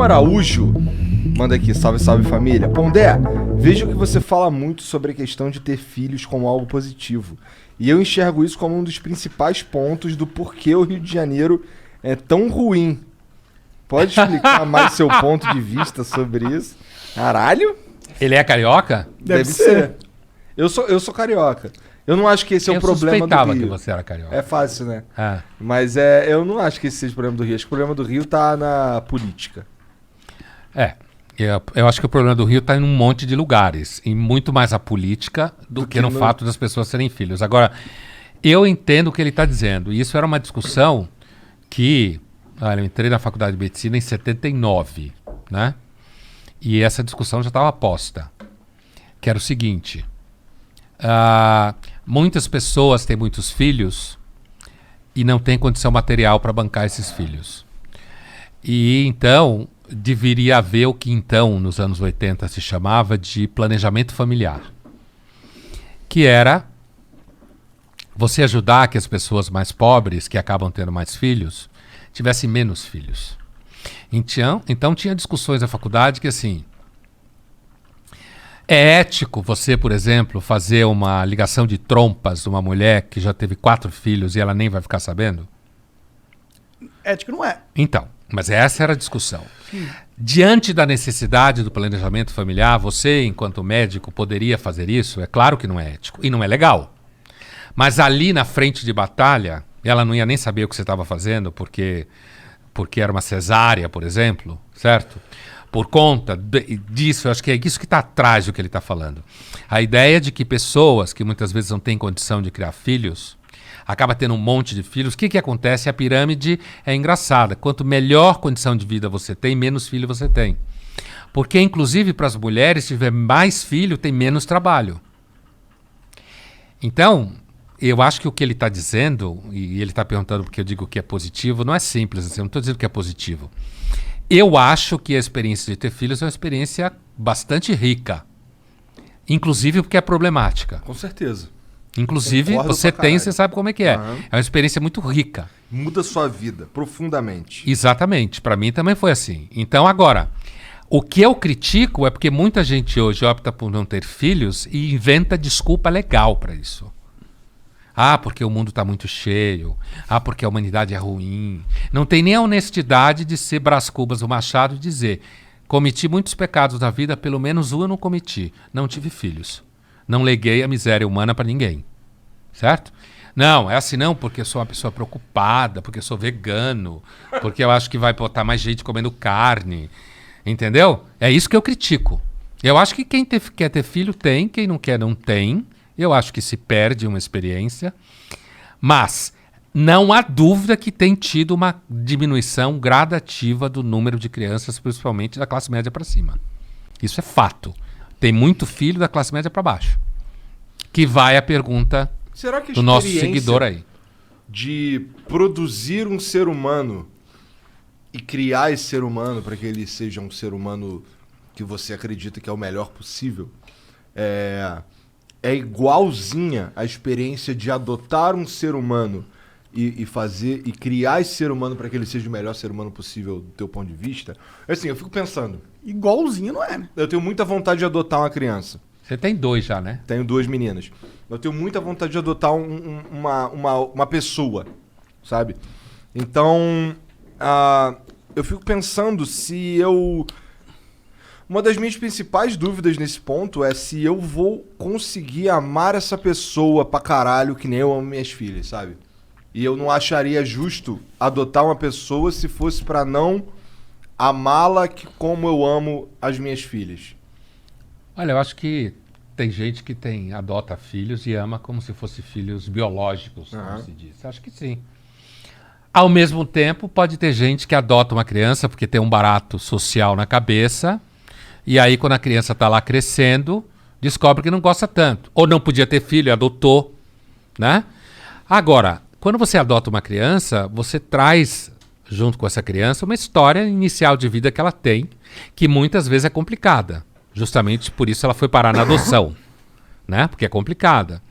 Araújo manda aqui, salve, salve família. Pondé, vejo que você fala muito sobre a questão de ter filhos como algo positivo. E eu enxergo isso como um dos principais pontos do porquê o Rio de Janeiro é tão ruim. Pode explicar mais seu ponto de vista sobre isso? Caralho? Ele é carioca? Deve ser. Eu sou carioca. Eu não acho que esse é o problema do Rio. Eu suspeitava que você era carioca. É fácil, né? Mas eu não acho que esse seja o problema do Rio. Acho que o problema do Rio tá na política. Eu acho que o problema do Rio está em um monte de lugares. E muito mais a política do que no fato das pessoas serem filhos. Agora, eu entendo o que ele está dizendo. E isso era uma discussão que... eu entrei na faculdade de medicina em 79, né? E essa discussão já estava posta. Que era o seguinte... muitas pessoas têm muitos filhos e não têm condição material para bancar esses filhos. E então deveria haver o que então nos anos 80 se chamava de planejamento familiar, que era você ajudar que as pessoas mais pobres, que acabam tendo mais filhos, tivessem menos filhos. Então tinha discussões na faculdade que assim... É ético você, por exemplo, fazer uma ligação de trompas de uma mulher que já teve 4 filhos e ela nem vai ficar sabendo? Ético não é. Então, mas essa era a discussão. Diante da necessidade do planejamento familiar, você, enquanto médico, poderia fazer isso? É claro que não é ético e não é legal. Mas ali na frente de batalha, ela não ia nem saber o que você estava fazendo porque era uma cesárea, por exemplo, certo? Por conta disso, eu acho que é isso que está atrás do que ele está falando. A ideia de que pessoas que muitas vezes não têm condição de criar filhos, acaba tendo um monte de filhos. O que acontece? A pirâmide é engraçada. Quanto melhor condição de vida você tem, menos filho você tem. Porque, inclusive, para as mulheres, se tiver mais filho, tem menos trabalho. Então, eu acho que o que ele está dizendo, e ele está perguntando porque eu digo que é positivo, não é simples, assim, eu não estou dizendo que é positivo. Eu acho que a experiência de ter filhos é uma experiência bastante rica. Inclusive porque é problemática. Com certeza. Inclusive, concordo, você tem, você sabe como é que é. Uhum. É uma experiência muito rica. Muda sua vida profundamente. Exatamente. Para mim também foi assim. Então, agora, o que eu critico é porque muita gente hoje opta por não ter filhos e inventa desculpa legal para isso. Porque o mundo está muito cheio. Porque a humanidade é ruim. Não tem nem a honestidade de ser Brás Cubas o Machado e dizer: cometi muitos pecados na vida, pelo menos um eu não cometi. Não tive filhos. Não leguei a miséria humana para ninguém. Certo? Não, é assim não, porque eu sou uma pessoa preocupada, porque eu sou vegano, porque eu acho que vai botar mais gente comendo carne. Entendeu? É isso que eu critico. Eu acho que quem quer ter filho tem, quem não quer não tem. Eu acho que se perde uma experiência, mas não há dúvida que tem tido uma diminuição gradativa do número de crianças, principalmente da classe média para cima. Isso é fato. Tem muito filho da classe média para baixo. Que vai a pergunta do nosso seguidor aí. De produzir um ser humano e criar esse ser humano para que ele seja um ser humano que você acredita que é o melhor possível, é igualzinha a experiência de adotar um ser humano e criar esse ser humano para que ele seja o melhor ser humano possível do teu ponto de vista. Assim, eu fico pensando. Igualzinho não é, né? Eu tenho muita vontade de adotar uma criança. Você tem 2 já, né? Tenho 2 meninas. Eu tenho muita vontade de adotar uma pessoa, sabe? Então, eu fico pensando se eu... Uma das minhas principais dúvidas nesse ponto é se eu vou conseguir amar essa pessoa pra caralho que nem eu amo minhas filhas, sabe? E eu não acharia justo adotar uma pessoa se fosse pra não amá-la como eu amo as minhas filhas. Olha, eu acho que tem gente que adota filhos e ama como se fossem filhos biológicos, como se diz. Acho que sim. Ao mesmo tempo, pode ter gente que adota uma criança porque tem um barato social na cabeça. E aí, quando a criança está lá crescendo, descobre que não gosta tanto. Ou não podia ter filho, adotou, né? Agora, quando você adota uma criança, você traz, junto com essa criança, uma história inicial de vida que ela tem, que muitas vezes é complicada. Justamente por isso ela foi parar na adoção, né? Porque é complicada.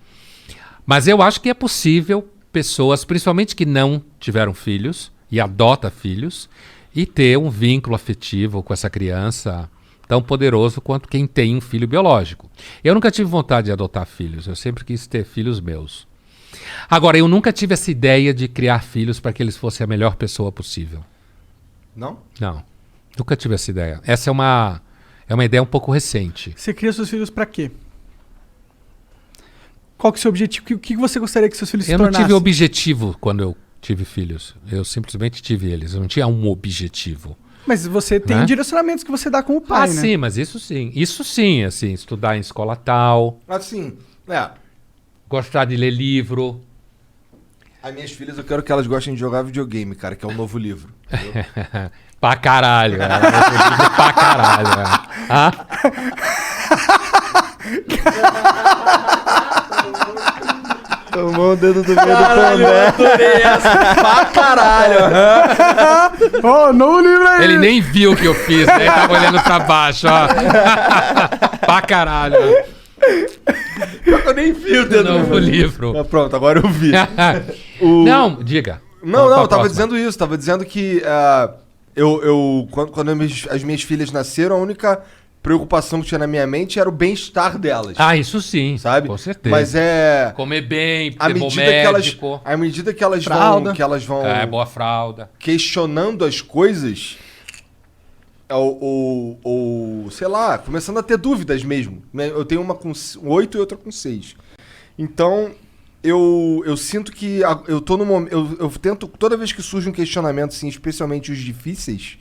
Mas eu acho que é possível pessoas, principalmente que não tiveram filhos, e adota filhos, e ter um vínculo afetivo com essa criança tão poderoso quanto quem tem um filho biológico. Eu nunca tive vontade de adotar filhos, eu sempre quis ter filhos meus. Agora, eu nunca tive essa ideia de criar filhos para que eles fossem a melhor pessoa possível. Não? Não, nunca tive essa ideia. Essa é uma ideia um pouco recente. Você cria seus filhos pra quê? Qual que é o seu objetivo? O que você gostaria que seus filhos se Eu não tornassem? tive objetivo quando eu tive filhos. Eu simplesmente tive eles. Eu não tinha um objetivo. Mas você tem Né? direcionamentos que você dá como pai, né? Sim, mas isso sim. Isso sim, assim, estudar em escola tal, Assim, gostar de ler livro. as minhas filhas eu quero que elas gostem de jogar videogame, cara, que é um novo livro. Entendeu? Pra caralho, pra caralho. Ah? Tomou o dedo do meio do Pondé. Pra caralho. Ó, novo livro aí! Ele nem viu o que eu fiz, né? Ele tava olhando pra baixo, ó. Pra caralho. Eu nem vi o dedo Novo livro. Ah, pronto, agora eu vi. Não, diga. Não, Vamos pra eu tava próxima. dizendo isso. Tava dizendo que quando as minhas filhas nasceram, a única preocupação que tinha na minha mente era o bem-estar delas. Ah, isso sim. sabe? Com certeza. Mas é... Comer bem, À ter bom medida, médico. à medida que elas Fralda. vão, Boa fralda. questionando as coisas, ou sei lá, começando a ter dúvidas mesmo. Eu tenho uma com 8 e outra com 6. Então, eu sinto que eu tô no momento... Eu tento, toda vez que surge um questionamento, assim, especialmente os difíceis,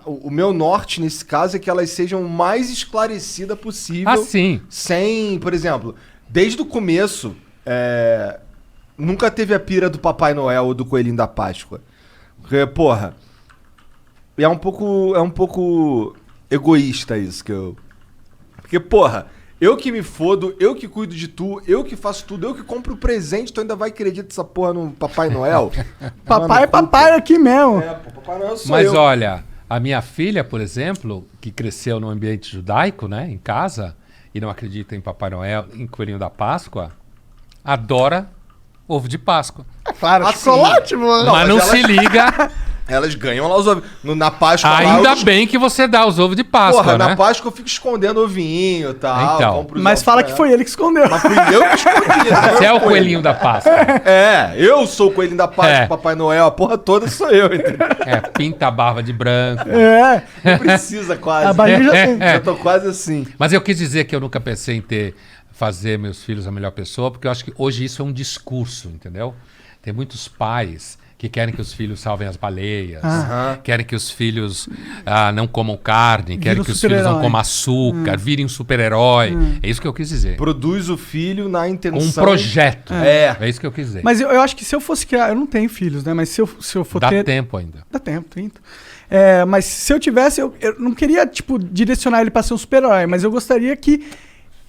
o meu norte nesse caso é que elas sejam o mais esclarecidas possível. Ah, sim. Sem, por exemplo, desde o começo, nunca teve a pira do Papai Noel ou do Coelhinho da Páscoa. Porque, porra, é um pouco egoísta isso que eu... Porque, porra, eu que me fodo, eu que cuido de tu, eu que faço tudo, eu que compro o presente, tu ainda vai acreditar essa porra no Papai Noel? Papai é papai aqui mesmo. Pô, Papai Noel sou Mas eu. olha, a minha filha, por exemplo, que cresceu num ambiente judaico, né, em casa, e não acredita em Papai Noel, em Coelhinho da Páscoa, adora ovo de Páscoa. É claro, Ah, chocolate, mano. mas mas não ela- se liga. Elas ganham lá os ovos. Na Páscoa lá, Ainda eu... bem que você dá os ovos de Páscoa, Porra, né? na Páscoa eu fico escondendo ovinho e tal. Então. compro os Mas ovos fala pra que ela. foi ele que escondeu. Mas fui eu que escondi. não Você é o coelhinho da Páscoa. Eu sou o coelhinho da Páscoa, É. Papai Noel, a porra toda sou eu, entendeu? Pinta a barba de branco. É, Não precisa quase. a barriga já tem. Já tô quase assim. Mas eu quis dizer que eu nunca pensei em fazer meus filhos a melhor pessoa, porque eu acho que hoje isso é um discurso, entendeu? Tem muitos pais que querem que os filhos salvem as baleias, querem que os filhos não comam carne, querem um que os filhos não super-herói. comam açúcar, virem um super-herói. É isso que eu quis dizer. Produz o filho na Com intenção... um projeto. É. É isso que eu quis dizer. Mas eu acho que se eu fosse criar... Eu não tenho filhos, né? Mas se eu for Dá ter... tempo ainda. Dá tempo, 30. Mas se eu tivesse... Eu não queria, tipo, direcionar ele pra ser um super-herói. Mas eu gostaria que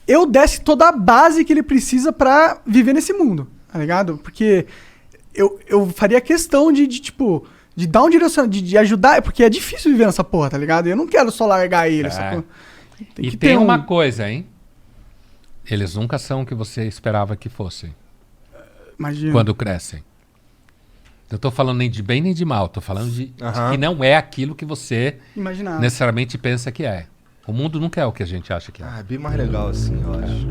eu desse toda a base que ele precisa pra viver nesse mundo. Tá ligado? Porque... Eu faria questão de dar um direcionamento, de ajudar, porque é difícil viver nessa porra, tá ligado? Eu não quero só largar ele, sacou? E tem uma coisa, hein? Eles nunca são o que você esperava que fossem Imagina. quando crescem. Não tô falando nem de bem nem de mal, tô falando de Aham. que não é aquilo que você Imaginar. necessariamente pensa que é. O mundo nunca é o que a gente acha que é. Ah, é bem mais legal assim, eu acho.